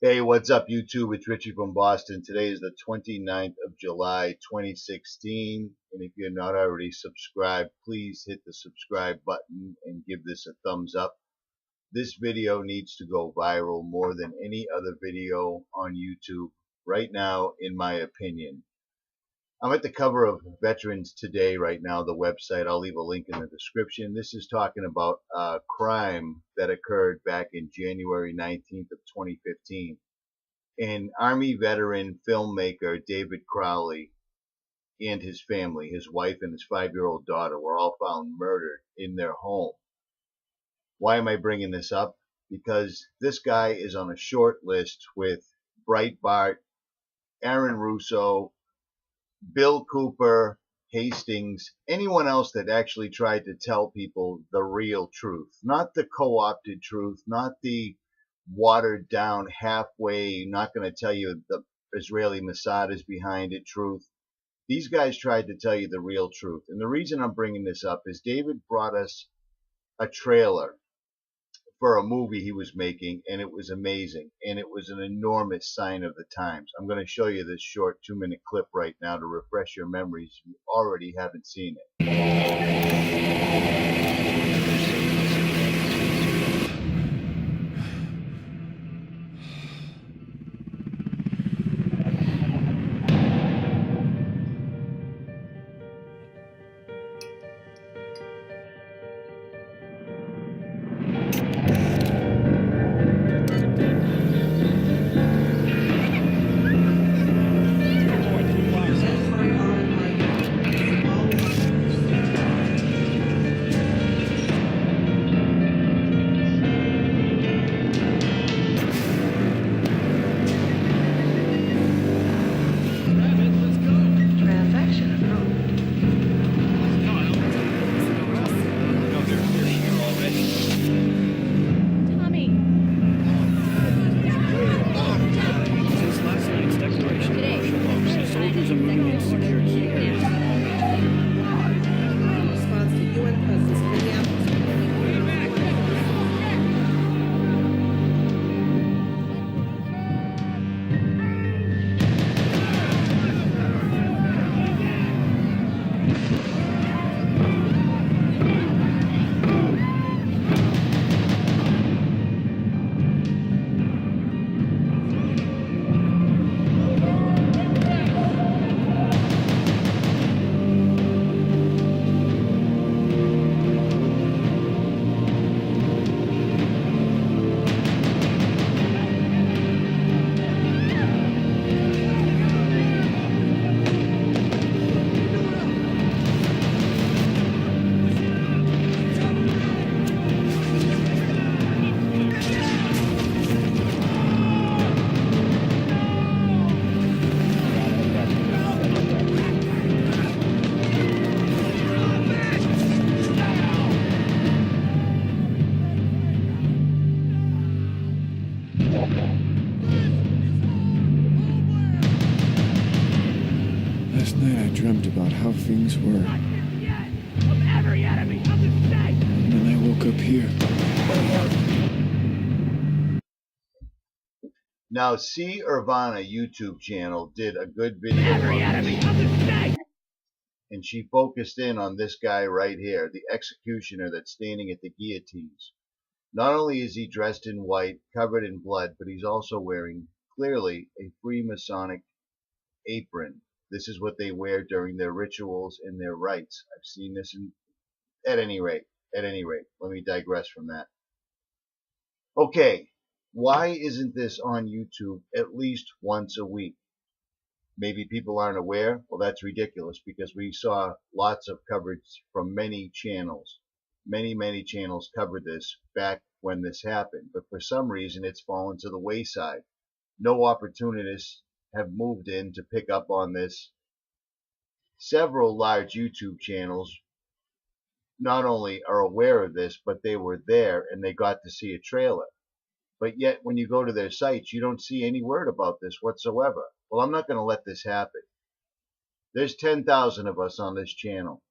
Hey, what's up, YouTube? It's Richie from Boston. Today is the 29th of July, 2016. And if you're not already subscribed, please hit the subscribe button and give this a thumbs up. This video needs to go viral more than any other video on YouTube right now, in my opinion. I'm at the cover of Veterans Today right now, the website. I'll leave a link in the description. This is talking about a crime that occurred back in January 19th of 2015. An Army veteran filmmaker, David Crowley, and his family, his wife and his 5-year-old daughter, were all found murdered in their home. Why am I bringing this up? Because this guy is on a short list with Breitbart, Aaron Russo, Bill Cooper, Hastings, anyone else that actually tried to tell people the real truth, not the co-opted truth, not the watered down halfway, not going to tell you the Israeli Mossad is behind it truth. These guys tried to tell you the real truth. And the reason I'm bringing this up is David brought us a trailer for a movie he was making, and it was amazing, and it was an enormous sign of the times. I'm going to show you this short 2-minute clip right now to refresh your memories if you already haven't seen it. Last night I dreamt about how things were. And then I woke up here. Now, C. Irvana YouTube channel did a good video on this, and she focused in on this guy right here, the executioner that's standing at the guillotines. Not only is he dressed in white, covered in blood, but he's also wearing, clearly, a Freemasonic apron. This is what they wear during their rituals and their rites. I've seen this at any rate, let me digress from that. Okay, why isn't this on YouTube at least once a week? Maybe people aren't aware. Well, that's ridiculous, because we saw lots of coverage from many channels. Many channels covered this back when this happened, but for some reason it's fallen to the wayside. No opportunists have moved in to pick up on this. Several large YouTube channels not only are aware of this, but they were there and they got to see a trailer. But yet when you go to their sites, you don't see any word about this whatsoever. Well, I'm not going to let this happen. There's 10,000 of us on this channel.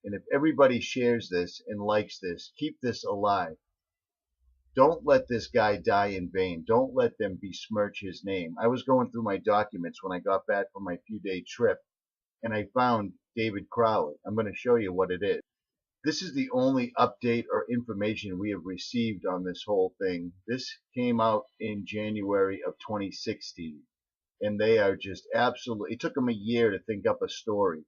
And if everybody shares this and likes this, keep this alive. Don't let this guy die in vain. Don't let them besmirch his name. I was going through my documents when I got back from my few-day trip, and I found David Crowley. I'm going to show you what it is. This is the only update or information we have received on this whole thing. This came out in January of 2016, and they are just absolutely, it took them a year to think up a story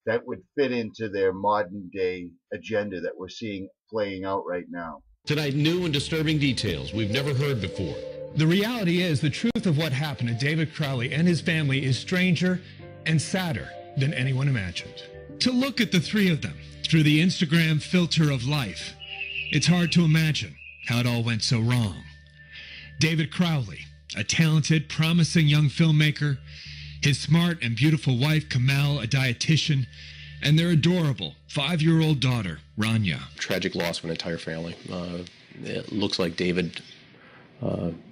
that would fit into their modern day agenda that we're seeing playing out right now. Tonight, new and disturbing details we've never heard before. The reality is the truth of what happened to David Crowley and his family is stranger and sadder than anyone imagined. To look at the three of them through the Instagram filter of life, it's hard to imagine how it all went so wrong. David Crowley, a talented, promising young filmmaker, his smart and beautiful wife, Kamel, a dietitian, and their adorable 5-year-old daughter, Rania. Tragic loss of an entire family. It looks like David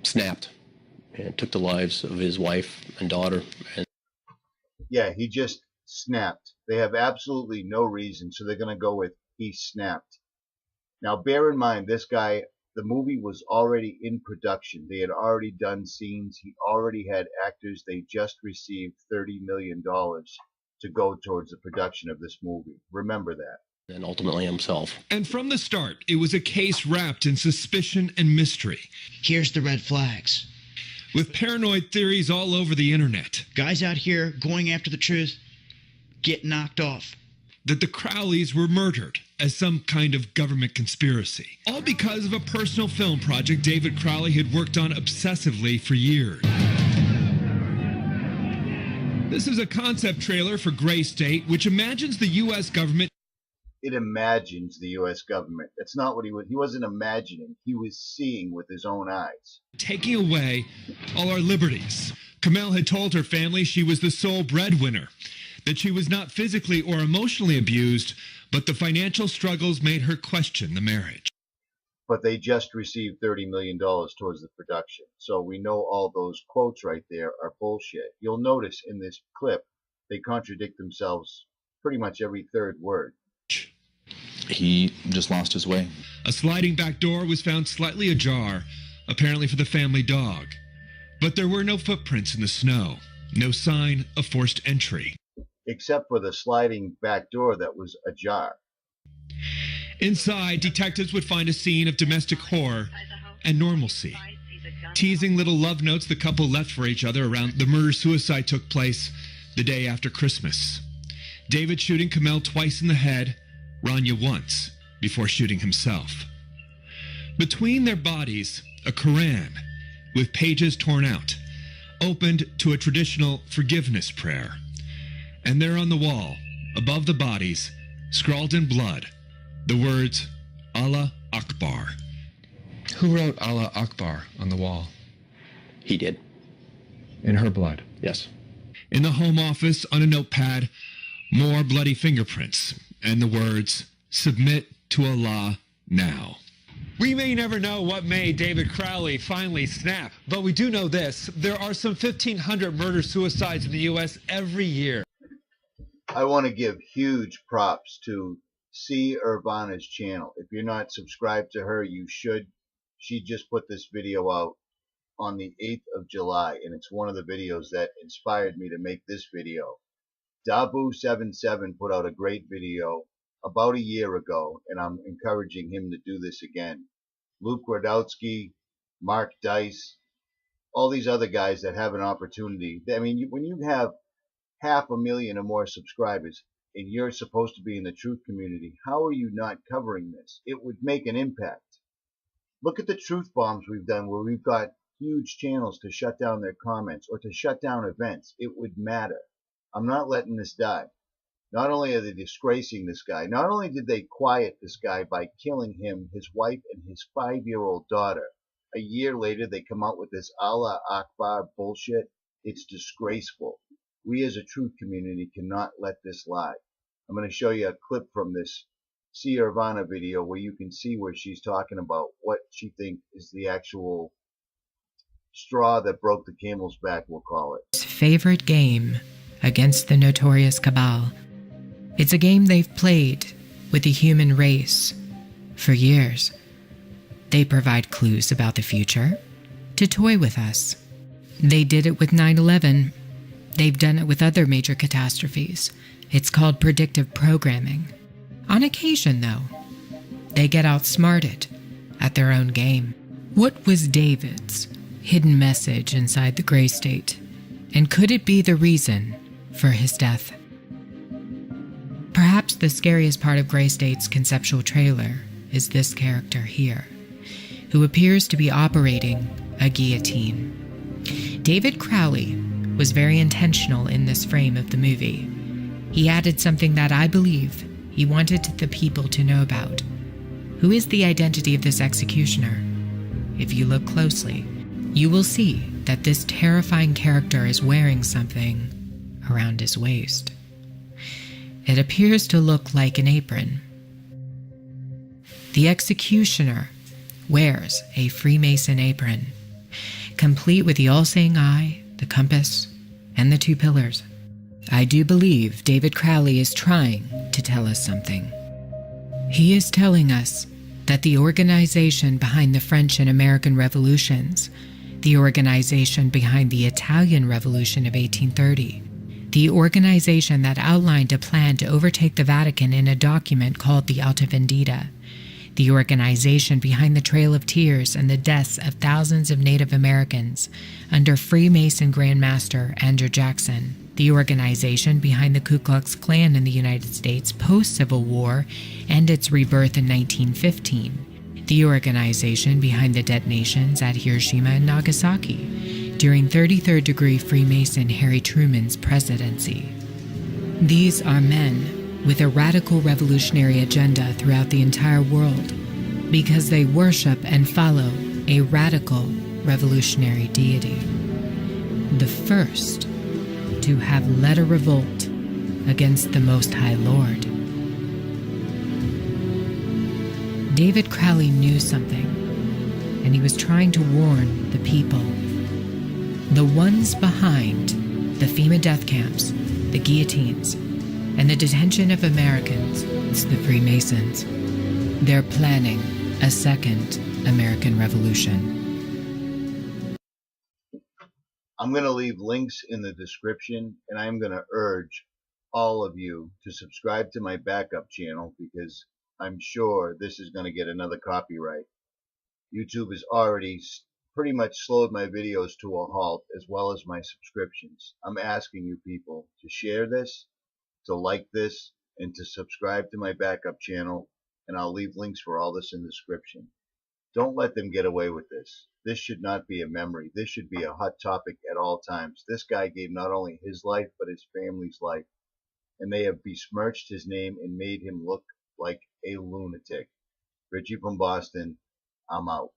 snapped and took the lives of his wife and daughter. Yeah, he just snapped. They have absolutely no reason, so they're going to go with he snapped. Now, bear in mind, this guy, the movie was already in production. They had already done scenes. He already had actors. They just received $30 million to go towards the production of this movie. Remember that. And ultimately himself. And from the start, it was a case wrapped in suspicion and mystery. Here's the red flags. With paranoid theories all over the internet. Guys out here going after the truth get knocked off. That the Crowleys were murdered as some kind of government conspiracy. All because of a personal film project David Crowley had worked on obsessively for years. This is a concept trailer for Gray State, which imagines the U.S. government. It imagines the U.S. government. That's not what he was. He wasn't imagining. He was seeing with his own eyes. Taking away all our liberties. Kamel had told her family she was the sole breadwinner, that she was not physically or emotionally abused, but the financial struggles made her question the marriage. But they just received $30 million towards the production. So we know all those quotes right there are bullshit. You'll notice in this clip, they contradict themselves pretty much every third word. He just lost his way. A sliding back door was found slightly ajar, apparently for the family dog. But there were no footprints in the snow, no sign of forced entry. Except for the sliding back door that was ajar. Inside, detectives would find a scene of domestic horror and normalcy. Teasing little love notes the couple left for each other around the murder-suicide took place the day after Christmas. David shooting Kamel twice in the head, Rania once, before shooting himself. Between their bodies, a Quran, with pages torn out, opened to a traditional forgiveness prayer. And there on the wall, above the bodies, scrawled in blood, the words, Allah Akbar. Who wrote Allah Akbar on the wall? He did. In her blood? Yes. In the home office, on a notepad, more bloody fingerprints, and the words, submit to Allah now. We may never know what made David Crowley finally snap, but we do know this. There are some 1,500 murder-suicides in the U.S. every year. I want to give huge props to C. Urbana's channel. If you're not subscribed to her, you should. She just put this video out on the 8th of July, and it's one of the videos that inspired me to make this video. Dabu77 put out a great video about a year ago, and I'm encouraging him to do this again. Luke Radowski, Mark Dice, all these other guys that have an opportunity. I mean, when you have 500,000 or more subscribers and you're supposed to be in the truth community, how are you not covering this? It would make an impact. Look at the truth bombs we've done where we've got huge channels to shut down their comments or to shut down events. It would matter. I'm not letting this die. Not only are they disgracing this guy, not only did they quiet this guy by killing him, his wife, and his 5-year-old daughter, a year later they come out with this Allah Akbar bullshit. It's disgraceful. We as a truth community cannot let this lie. I'm going to show you a clip from this C. Urbana video where you can see where she's talking about what she thinks is the actual straw that broke the camel's back, we'll call it. Favorite game against the notorious cabal. It's a game they've played with the human race for years. They provide clues about the future to toy with us. They did it with 9/11. They've done it with other major catastrophes. It's called predictive programming. On occasion, though, they get outsmarted at their own game. What was David's hidden message inside the Gray State? And could it be the reason for his death? Perhaps the scariest part of Gray State's conceptual trailer is this character here, who appears to be operating a guillotine. David Crowley was very intentional in this frame of the movie. He added something that I believe he wanted the people to know about. Who is the identity of this executioner? If you look closely, you will see that this terrifying character is wearing something around his waist. It appears to look like an apron. The executioner wears a Freemason apron, complete with the all-seeing eye, the compass, and the two pillars. I do believe David Crowley is trying to tell us something. He is telling us that the organization behind the French and American revolutions, the organization behind the Italian Revolution of 1830, the organization that outlined a plan to overtake the Vatican in a document called the Alta Vendita, the organization behind the Trail of Tears and the deaths of thousands of Native Americans under Freemason Grand Master Andrew Jackson, the organization behind the Ku Klux Klan in the United States post-Civil War and its rebirth in 1915, the organization behind the detonations at Hiroshima and Nagasaki during 33rd degree Freemason Harry Truman's presidency. These are men with a radical revolutionary agenda throughout the entire world because they worship and follow a radical revolutionary deity. The first to have led a revolt against the Most High Lord. David Crowley knew something, and he was trying to warn the people. The ones behind the FEMA death camps, the guillotines, and the detention of Americans, it's the Freemasons. They're planning a second American Revolution. I'm going to leave links in the description, and I'm going to urge all of you to subscribe to my backup channel because I'm sure this is going to get another copyright. YouTube has already pretty much slowed my videos to a halt, as well as my subscriptions. I'm asking you people to share this, to like this, and to subscribe to my backup channel, and I'll leave links for all this in the description. Don't let them get away with this. This should not be a memory. This should be a hot topic at all times. This guy gave not only his life, but his family's life. And they have besmirched his name and made him look like a lunatic. Richie from Boston, I'm out.